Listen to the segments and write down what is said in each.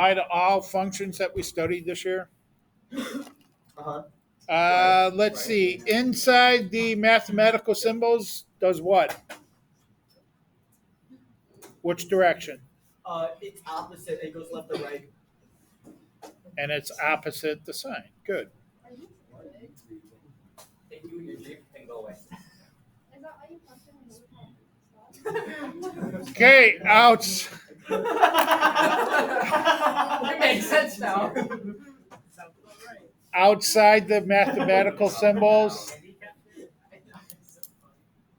Apply to all functions that we studied this year. Uh-huh. Let's see. Inside the mathematical symbols does what? Which direction? It's opposite. It goes left or right. And it's opposite the sign. Good. They do your leap and go away. Okay, outs. It makes sense now. Outside the mathematical symbols.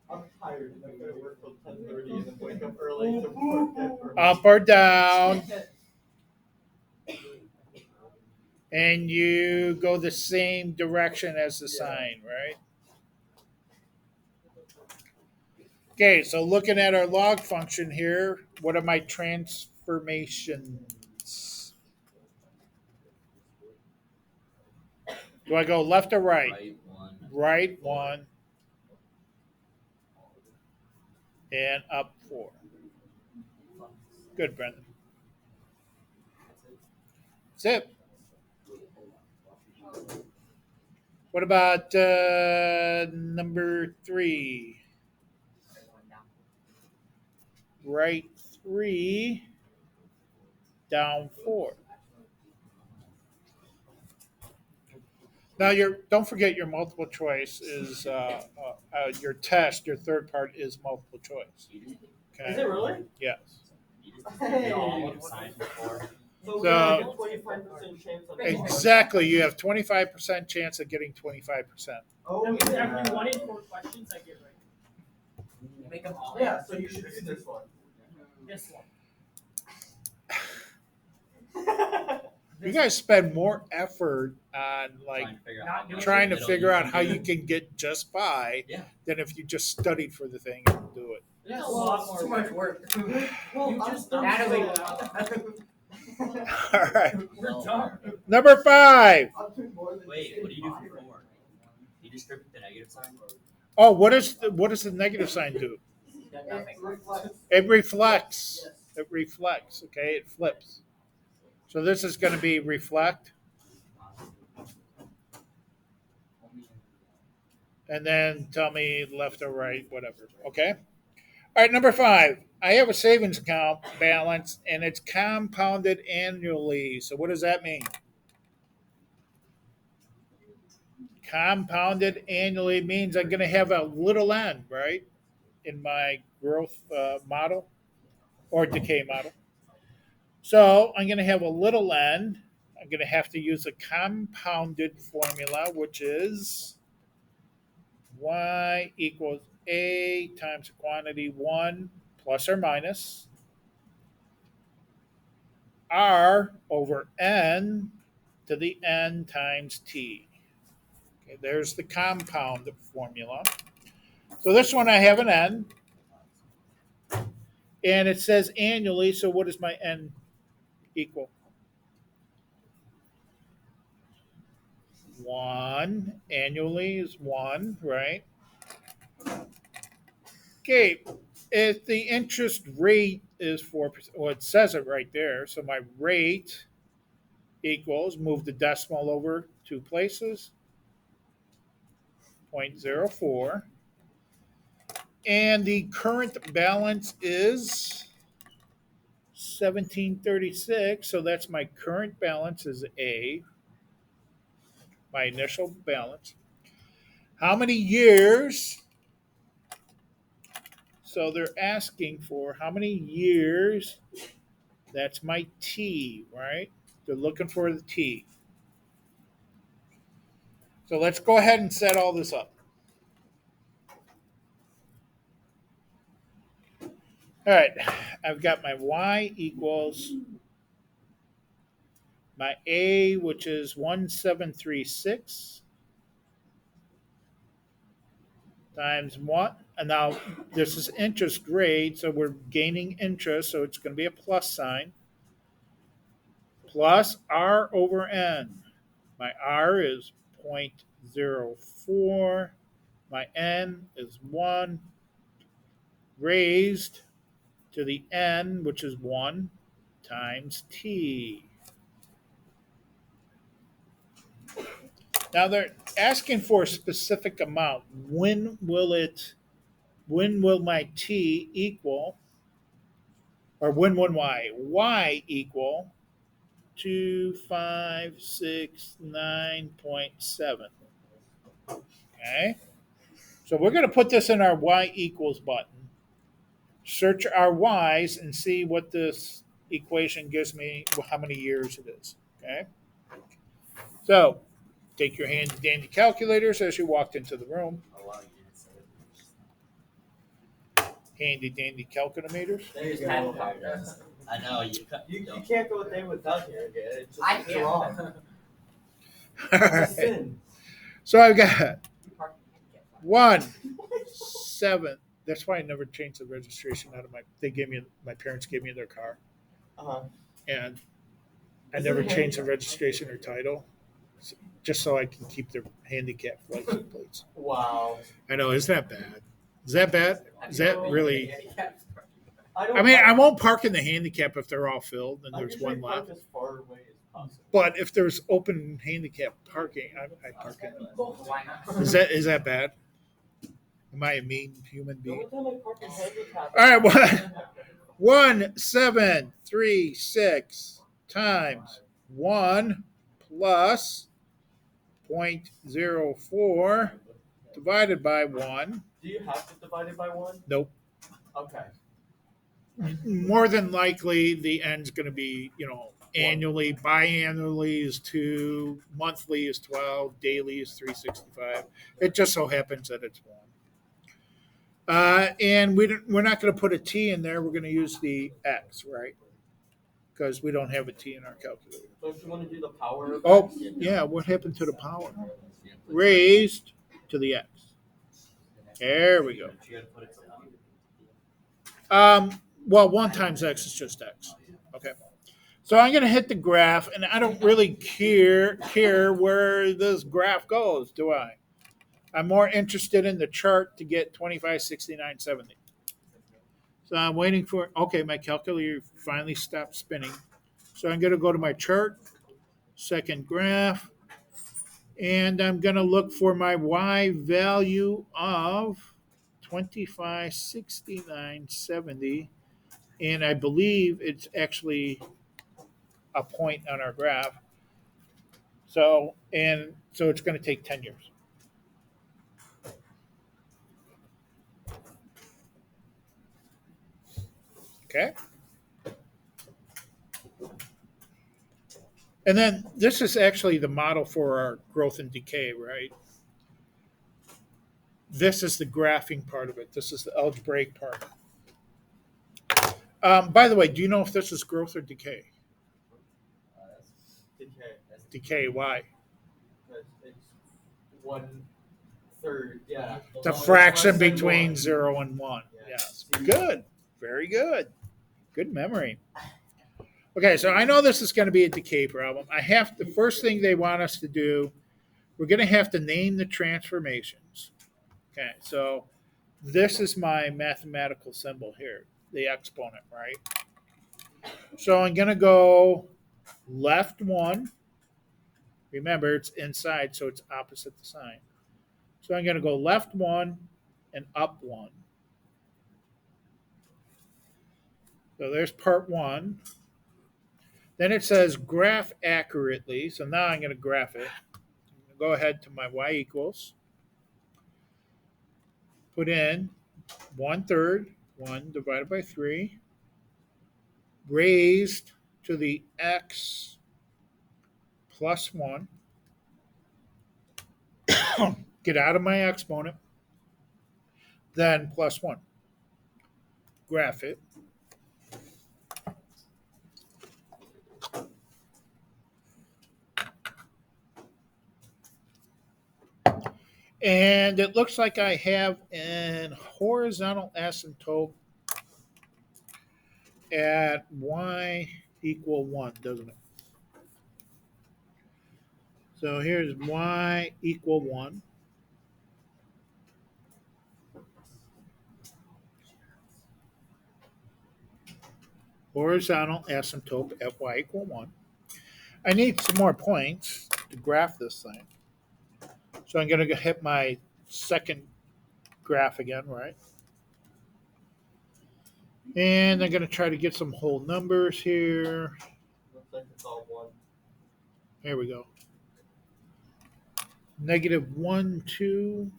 I'm tired. I'm gonna work till 10:30 and then wake up early to work at Up or down. And you go the same direction as the sign, right? Okay, so looking at our log function here, what are my transformations? Do I go left or right? Right one. Right one and up four. Good, Brendan. That's it. What about number 3? Right 3, down 4. Now, don't forget your multiple choice is your test. Your third part is multiple choice. Is it really? Yes. Hey. Sign before. So we So- have a 25% chance of Exactly. You have 25% chance of getting 25%. Oh, That means yeah. every 1 in 4 questions I get right. Make them all. Yeah, so you should do this one. This one. You guys spend more effort on like trying to figure out how you can get just by Yeah. than if you just studied for the thing and do it. That's a lot more too much work. You just Natalie. All right. We're done. Number 5. Wait, what do you do for 4? You distribute the negative sign? Oh, what does the negative sign do? Nothing. It reflects. It reflects. Okay, it flips. So this is going to be reflect, and then tell me left or right, whatever. Okay. All right, number 5. I have a savings account balance, and it's compounded annually. So what does that mean? Compounded annually means I'm going to have a little n, right, in my growth model or decay model. So I'm going to have a little n. I'm going to have to use a compounded formula, which is y equals a times the quantity 1 plus or minus r over n to the n times t. Okay, there's the compound formula. So this one I have an n, and it says annually, so what does my n equal? 1. Annually is 1, right? Okay, if the interest rate is 4%, well, it says it right there. So my rate equals, move the decimal over 2 places, 0.04. And the current balance is 1736. So that's my current balance is A, my initial balance. How many years? So they're asking for how many years. That's my T, right? They're looking for the T. So let's go ahead and set all this up. All right, I've got my Y equals my A, which is 1736 times what? And now this is interest rate, so we're gaining interest, so it's going to be a plus sign. Plus R over N. My R is 0.04. My N is 1 raised to the N, which is 1 times T. Now they're asking for a specific amount. When will my t equal, or when will my y equal 2569.7? Okay. So we're going to put this in our y equals button, search our y's, and see what this equation gives me, how many years it is. Okay. So take your handy dandy calculators as you walked into the room. Oh, wow, you didn't say it. Handy dandy calculators. There you Just go. had to have that. I know you. You can't go a day without hearing it. It's just I it's can't. wrong. All It's a right. sin. So I've got 1 7. That's why I never changed the registration out of my. They gave me, my parents gave me their car, Uh-huh. and I Is never it changed the handicap? registration or title, just so I can keep their handicap license plates. Wow. I know, isn't that bad? Is that bad? Is that really? don't I mean, I park- won't park in the handicap if they're all filled and I there's usually one park left. as far away as possible. But if there's open handicap parking, I park in. Why not? Is that bad? Am I a mean human The being? only time I park in handicap. All right, what? 1736 times 1 plus 0.04 divided by 1. Do you have to divide it by 1? Nope. Okay. More than likely, the end's going to be, annually, biannually is 2, monthly is 12, daily is 365. It just so happens that it's 1. And we're not going to put a t in there. We're going to use the x, right? Because we don't have a t in our calculator. So if you want to do the power of Oh, X, yeah. What happened to the power? Raised to the x. There we go. You gotta put it to one. Well, 1 times x is just x. Okay. So I'm going to hit the graph, and I don't really care where this graph goes, do I? I'm more interested in the chart to get 2569.70. So I'm waiting for, okay, my calculator finally stopped spinning. So I'm going to go to my chart, second graph, and I'm going to look for my y value of 2569.70. And I believe it's actually a point on our graph. So it's going to take 10 years. Okay. And then this is actually the model for our growth and decay, right? This is the graphing part of it. This is the algebraic part. By the way, do you know if this is growth or decay? That's decay. Decay, why? Because it's 1/3. Yeah. The So fraction it's less than between 1. 0 and 1. Yeah. Yes. Good. Very good. Good memory. Okay, so I know this is going to be a decay problem. The first thing they want us to do, we're going to have to name the transformations. Okay, so this is my mathematical symbol here, the exponent, right? So I'm going to go left 1. Remember, it's inside, so it's opposite the sign. So I'm going to go left 1 and up 1. So there's part 1. Then it says graph accurately. So now I'm going to graph it. I'm going to go ahead to my y equals. Put in 1/3, 1 divided by 3, raised to the x plus 1. Get out of my exponent. Then plus 1. Graph it. And it looks like I have an horizontal asymptote at y equal 1, doesn't it? So here's y equal 1. Horizontal asymptote at y equal 1. I need some more points to graph this thing. So I'm going to hit my second graph again, right? And I'm going to try to get some whole numbers here. Looks like it's all one. Here we go. Negative 1, 2.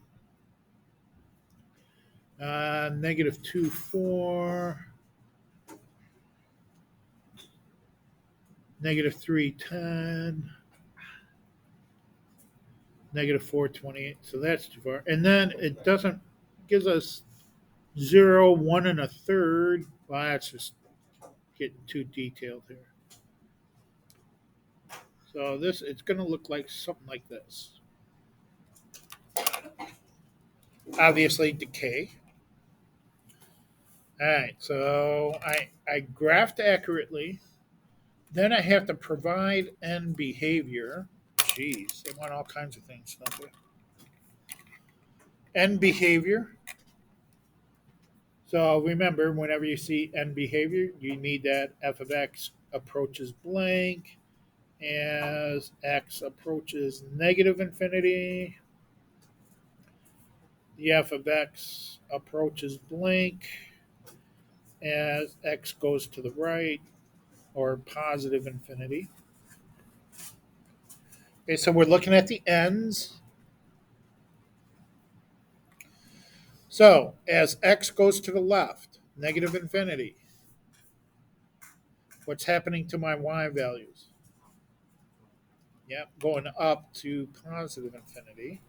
Negative 2, 4. Negative 3, 10. Negative 4, 28. So that's too far. And then it doesn't, gives us 0, 1 and a third. Well, that's just getting too detailed here. So this, it's going to look like something like this. Obviously, decay. All right, so I graphed accurately. Then I have to provide end behavior. Geez, they want all kinds of things, don't they? End behavior. So remember, whenever you see end behavior, you need that f of x approaches blank as x approaches negative infinity. The f of x approaches blank as x goes to the right or positive infinity. Okay, so we're looking at the ends. So as x goes to the left, negative infinity, what's happening to my y values? Yep, going up to positive infinity.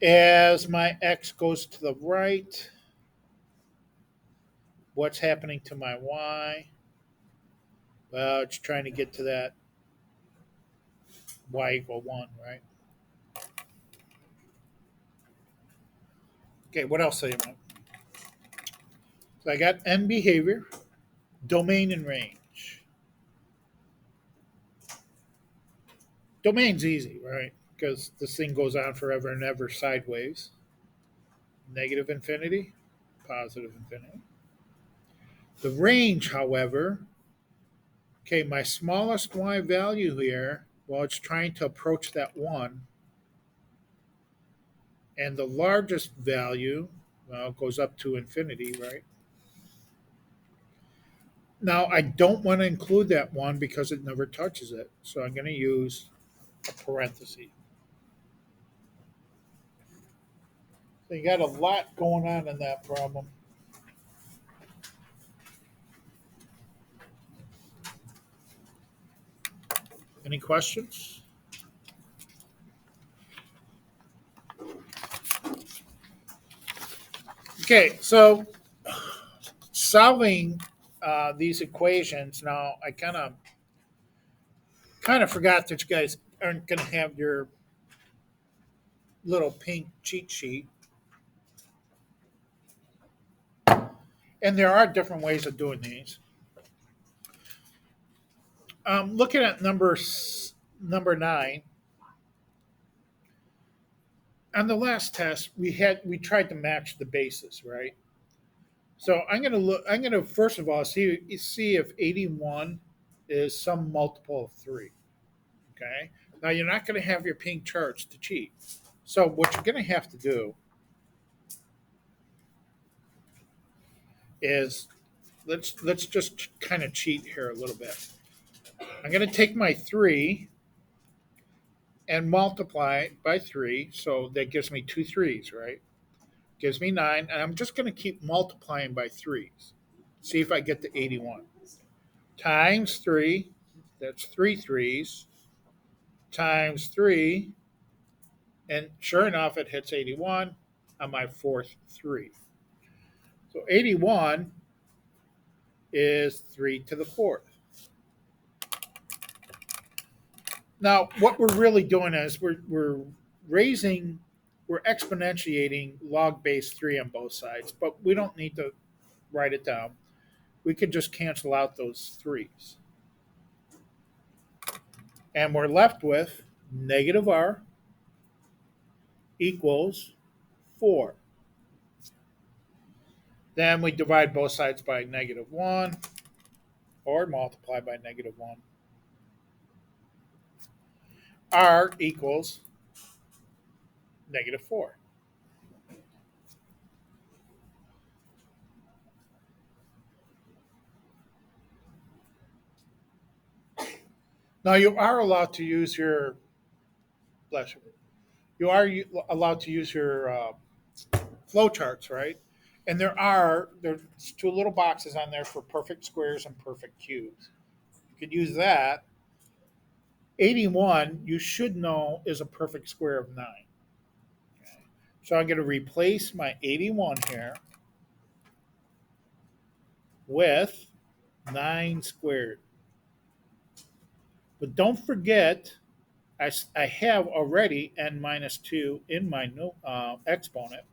As my x goes to the right, what's happening to my y? Well, it's trying to get to that y equal 1, right? Okay, what else do you want? So I got end behavior, domain and range. Domain's easy, right? Because this thing goes on forever and ever sideways. Negative infinity, positive infinity. The range, however, okay, my smallest y value here, well, it's trying to approach that 1. And the largest value, well, goes up to infinity, right? Now, I don't want to include that 1 because it never touches it. So I'm going to use a parenthesis. So you got a lot going on in that problem. Any questions? Okay, so solving these equations. Now, I kind of forgot that you guys aren't going to have your little pink cheat sheet, and there are different ways of doing these. Looking at number 9, on the last test we tried to match the bases, right? So I'm going to look. I'm going to first of all see if 81 is some multiple of 3. Okay. Now you're not going to have your pink charts to cheat. So what you're going to have to do is let's just kind of cheat here a little bit. I'm going to take my 3 and multiply it by 3, so that gives me two threes, right? Gives me 9, and I'm just going to keep multiplying by 3s. See if I get to 81. Times 3, that's 3 threes, times 3, and sure enough, it hits 81 on my fourth 3. So 81 is 3 to the fourth. Now, what we're really doing is we're raising, we're exponentiating log base 3 on both sides, but we don't need to write it down. We could just cancel out those 3's. And we're left with negative r equals 4. Then we divide both sides by negative 1 or multiply by negative 1. r equals -4. Now you are allowed to use your bless you. You are allowed to use your flowcharts, right? And there's two little boxes on there for perfect squares and perfect cubes. You could use that. 81, you should know, is a perfect square of 9. So I'm going to replace my 81 here with 9 squared. But don't forget, I have already n minus 2 in my exponent.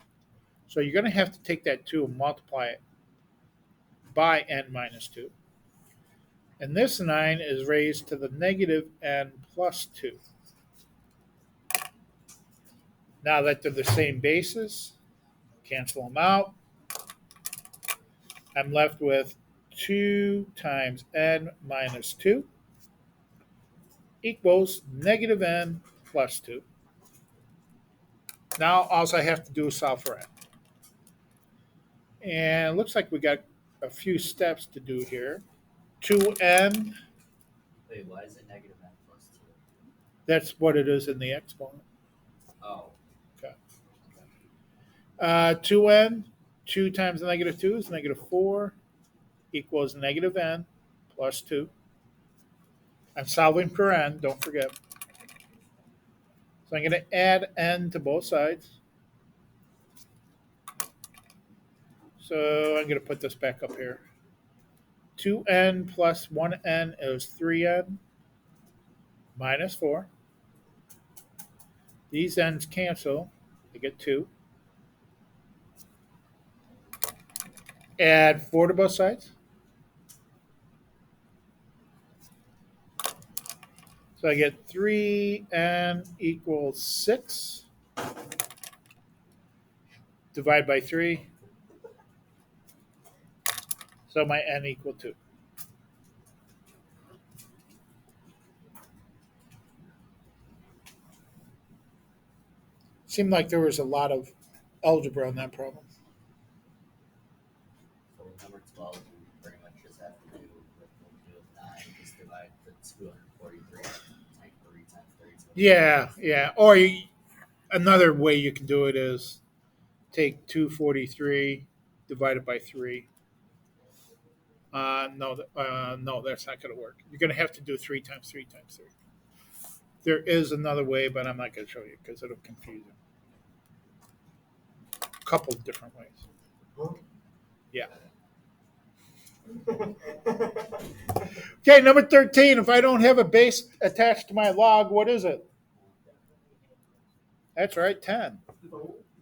So you're going to have to take that 2 and multiply it by n minus 2. And this 9 is raised to the negative n plus 2. Now that they're the same bases, cancel them out. I'm left with 2 times n minus 2 equals negative n plus 2. Now all I have to do is solve for n. And it looks like we got a few steps to do here. 2n, Wait, why is it negative n plus 2? that's what it is in the exponent. Oh. Okay. 2n, 2 times the negative 2 is negative 4 equals negative n plus 2. I'm solving for n, don't forget. So I'm going to add n to both sides. So I'm going to put this back up here. 2n plus 1n is 3n minus 4. These n's cancel. I get 2. Add 4 to both sides. So I get 3n equals 6. Divide by 3. So my n equal 2. Seemed like there was a lot of algebra on that problem. So with number 12, we pretty much just have to do what we'll do with 9, just divide the 243 times 3 times 32. Yeah. Or another way you can do it is take 243 divided by 3. No, that's not going to work. You're going to have to do 3 times 3 times 3. There is another way, but I'm not going to show you because it'll confuse you. A couple of different ways. Yeah. Okay, number 13. If I don't have a base attached to my log, what is it? That's right, 10.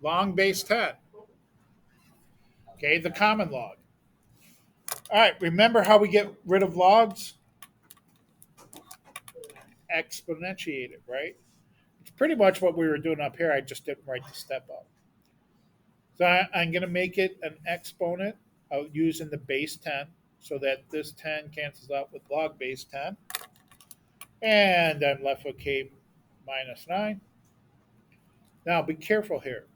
Long base 10. Okay, the common log. All right, remember how we get rid of logs? Exponentiate it, right? It's pretty much what we were doing up here. I just didn't write the step up. So I'm going to make it an exponent of using the base 10 so that this 10 cancels out with log base 10. And I'm left with k minus 9. Now be careful here.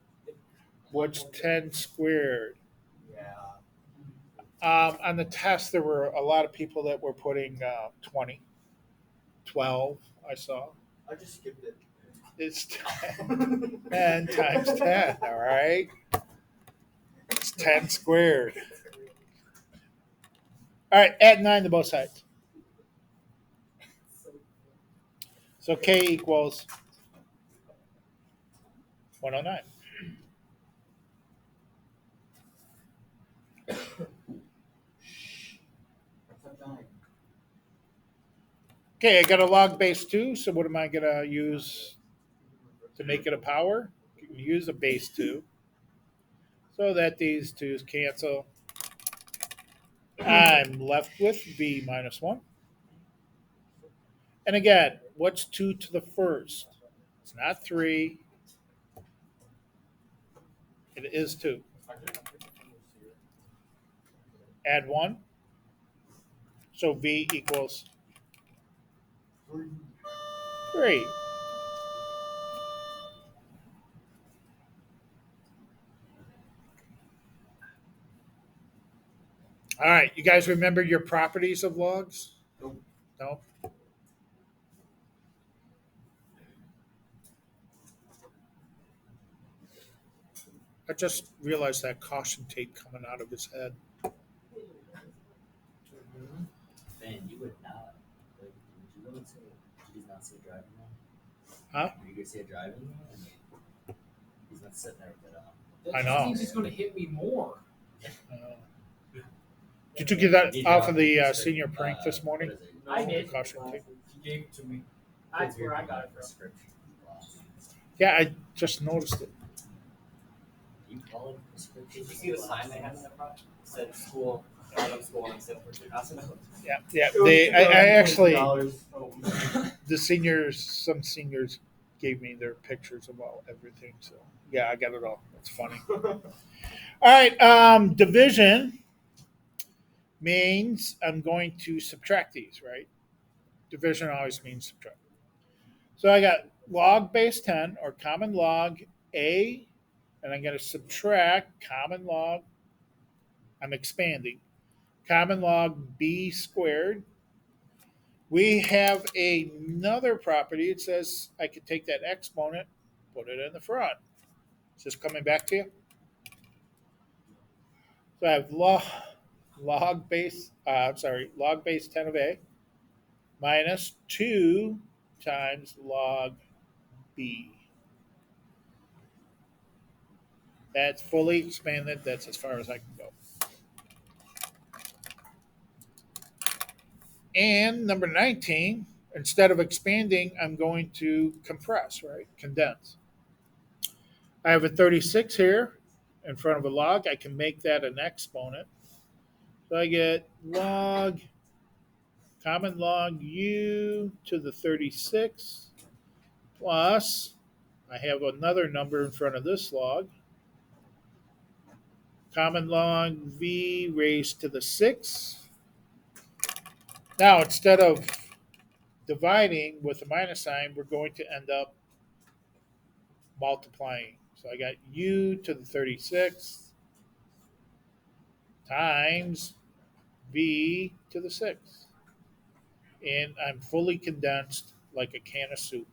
What's 10 squared? Yeah. On the test, there were a lot of people that were putting 20, 12, I saw. I just skipped it. It's 10 times 10, all right? It's 10 squared. All right, add 9 to both sides. So k equals 109. Okay, I got a log base 2, so what am I going to use to make it a power? You can use a base 2 so that these 2's cancel. I'm left with v minus 1. And again, what's 2 to the first? It's not 3. It is 2. Add 1. So v equals 3. All right, you guys remember your properties of logs? Nope. No? I just realized that caution tape coming out of his head. Man, you would not. Like, would you go into? Did you not see a driving one? Huh? Are you gonna see a driving one? I mean, he's not sitting there with it on. I That know. just means he's gonna hit me more. Did you get that Did you off have of the the senior prank this what morning? is it? I did. Caution tape. He gave it to me. That's where I got it from. Prescription glasses. Yeah, I just noticed it. You call it prescription? Did you see the sign they had in the front? It said school, school except for 2,000. Yeah, yeah. It was I actually, $2,020. Oh, man. the seniors, some seniors gave me their pictures of all everything. So yeah, I got it all. It's funny. All right, division means I'm going to subtract these, right? Division always means subtract. So I got log base 10 or common log A, and I'm going to subtract common log. I'm expanding. Common log B squared. We have another property. It says I could take that exponent, put it in the front. Is this coming back to you? So I have log base, log base 10 of A minus 2 times log B. That's fully expanded. That's as far as I can go. And number 19, instead of expanding, I'm going to compress, right? Condense. I have a 36 here in front of a log. I can make that an exponent. So I get log, common log u to the 36 plus, I have another number in front of this log, common log v raised to the 6. Now, instead of dividing with a minus sign, we're going to end up multiplying. So I got u to the 36 times v to the 6. And I'm fully condensed like a can of soup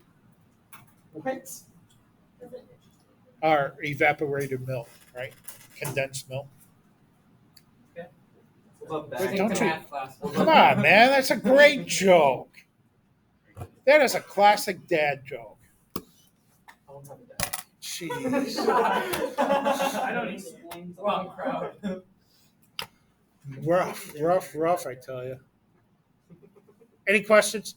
What? or evaporated milk, right? Condensed milk. What about Wait, back? don't you- math class. Come on, man. That's a great joke. That is a classic dad joke. I don't have a dad. Jeez. I don't even. Wrong crowd. Rough, I tell you. Any questions?